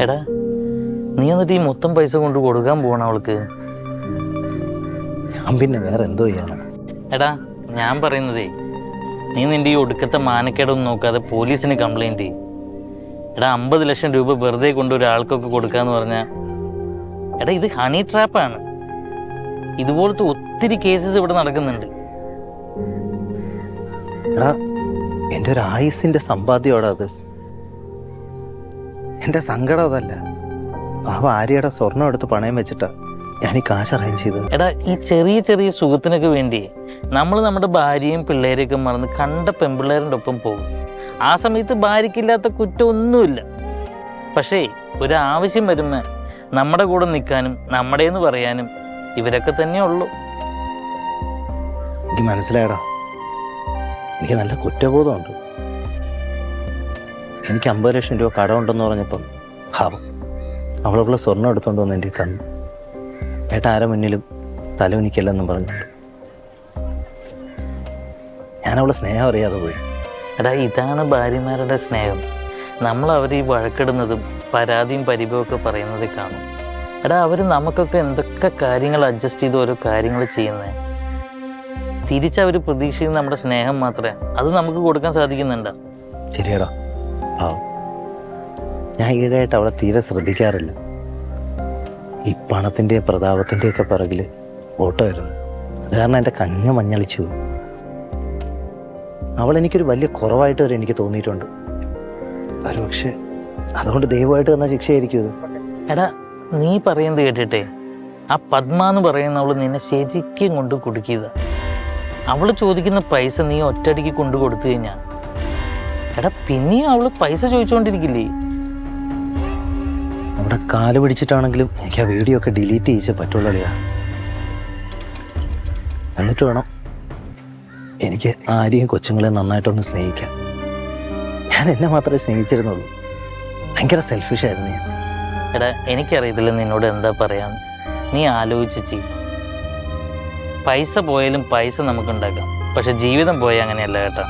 എടാ നീ എന്നിട്ട് ഈ മൊത്തം പൈസ കൊണ്ട് കൊടുക്കാൻ പോകണം അവൾക്ക്. ഞാൻ പിന്നെ വേറെ എന്തോ ചെയ്യാനാണ്? എടാ ഞാൻ പറയുന്നതേ, നീ നിൻ്റെ ഈ ഒടുക്കത്തെ മാനക്കേടൊന്നും നോക്കാതെ പോലീസിന് കംപ്ലൈൻറ്റ് ചെയ്യും. എടാ 50 ലക്ഷം രൂപ വെറുതെ കൊണ്ട് ഒരാൾക്കൊക്കെ കൊടുക്കാന്ന് പറഞ്ഞാൽ, എടാ ഇത് ഹണി ട്രാപ്പാണ്. ഇതുപോലത്തെ ഒത്തിരി കേസസ് ഇവിടെ നടക്കുന്നുണ്ട്. എടാ എൻ്റെ ഒരു ആയുസിൻ്റെ സമ്പാദ്യോടെ അത്. എൻ്റെ സങ്കടം അതല്ല, ആ ഭാര്യയുടെ സ്വർണം എടുത്ത് പണയം വെച്ചിട്ടാ ഞാൻ ഈ കാശ് അറേഞ്ച് ചെയ്തത്. എടാ ഈ ചെറിയ ചെറിയ സുഖത്തിനൊക്കെ വേണ്ടി നമ്മൾ നമ്മുടെ ഭാര്യയും പിള്ളേരെയൊക്കെ മറന്ന് കണ്ട പെൺപിള്ളേരുടെ ഒപ്പം പോകും. ആ സമയത്ത് ഭാര്യയ്ക്കില്ലാത്ത കുറ്റമൊന്നുമില്ല. പക്ഷേ ഒരാവശ്യം വരുമ്പോൾ നമ്മുടെ കൂടെ നിൽക്കാനും നമ്മുടേന്ന് പറയാനും ഇവരൊക്കെ തന്നെയുള്ളൂ. എനിക്ക് മനസ്സിലായടാ, എനിക്ക് നല്ല കുറ്റബോധമുണ്ട്. എനിക്ക് 50 ലക്ഷം രൂപ കടമുണ്ടെന്ന് പറഞ്ഞപ്പം ഭാവം അവളെ സ്വർണ്ണം എടുത്തുകൊണ്ട് വന്ന് എൻ്റെ തന്നു. ഏട്ടാ ആരെ മുന്നിലും തലവനിക്കല്ലെന്നും പറഞ്ഞുണ്ട്. ഞാൻ അവളെ സ്നേഹം അറിയാതെ പോയി. എടാ ഇതാണ് ഭാര്യമാരുടെ സ്നേഹം. നമ്മൾ അവർ ഈ വഴക്കിടുന്നതും പരാതിയും പരിഭവമൊക്കെ പറയുന്നത് കാണും. എടാ അവർ നമുക്കൊക്കെ എന്തൊക്കെ കാര്യങ്ങൾ അഡ്ജസ്റ്റ് ചെയ്ത് ഓരോ കാര്യങ്ങൾ ചെയ്യുന്നത്. തിരിച്ചവർ പ്രതീക്ഷിക്കുന്ന നമ്മുടെ സ്നേഹം മാത്രമേ അത് നമുക്ക് കൊടുക്കാൻ സാധിക്കുന്നുണ്ടോ? ശരിയടാ ഭാവം. ഞാൻ ഈടായിട്ട് അവളെ തീരെ ശ്രദ്ധിക്കാറില്ല. ഈ പണത്തിൻ്റെയും പ്രതാപത്തിൻ്റെയൊക്കെ പിറകിൽ ഓട്ടമായിരുന്നു. അത് കാരണം എൻ്റെ കണ്ണ് മഞ്ഞളിച്ചു. അവളെനിക്കൊരു വലിയ കുറവായിട്ട് വരെ എനിക്ക് തോന്നിയിട്ടുണ്ട്. ഒരു പക്ഷേ അതുകൊണ്ട് ദൈവമായിട്ട് തന്ന ശിക്ഷയായിരിക്കും ഇത്. എടാ നീ പറയുന്നത് കേട്ടിട്ടെ, ആ പത്മ എന്ന് പറയുന്ന അവൾ നിന്നെ ശരിക്കും കൊണ്ട് കുടുക്കിയതാ. അവൾ ചോദിക്കുന്ന പൈസ നീ ഒറ്റയടിക്ക് കൊണ്ടു കൊടുത്തു കഴിഞ്ഞാൽ, എടാ പിന്നെയും അവൾ പൈസ ചോദിച്ചുകൊണ്ടിരിക്കില്ലേ? അവിടെ കാല് പിടിച്ചിട്ടാണെങ്കിലും എനിക്ക് ആ വീഡിയോ ഒക്കെ ഡിലീറ്റ് ചെയ്യിച്ചേ പറ്റുള്ളൂ. എന്നിട്ട് വേണം എനിക്ക് ആരെയും കൊച്ചുങ്ങളെയും നന്നായിട്ടൊന്ന് സ്നേഹിക്കാൻ. ഞാൻ എന്നെ മാത്രമേ സ്നേഹിച്ചിരുന്നുള്ളൂ. ഭയങ്കര സെൽഫിഷായിരുന്നു ഞാൻ. എടാ എനിക്കറിയത്തില്ല നിന്നോട് എന്താ പറയാന്ന്. നീ ആലോചിച്ച് ചെയ്യും. പൈസ പോയാലും പൈസ നമുക്കുണ്ടാക്കാം, പക്ഷെ ജീവിതം പോയാൽ അങ്ങനെയല്ല കേട്ടോ.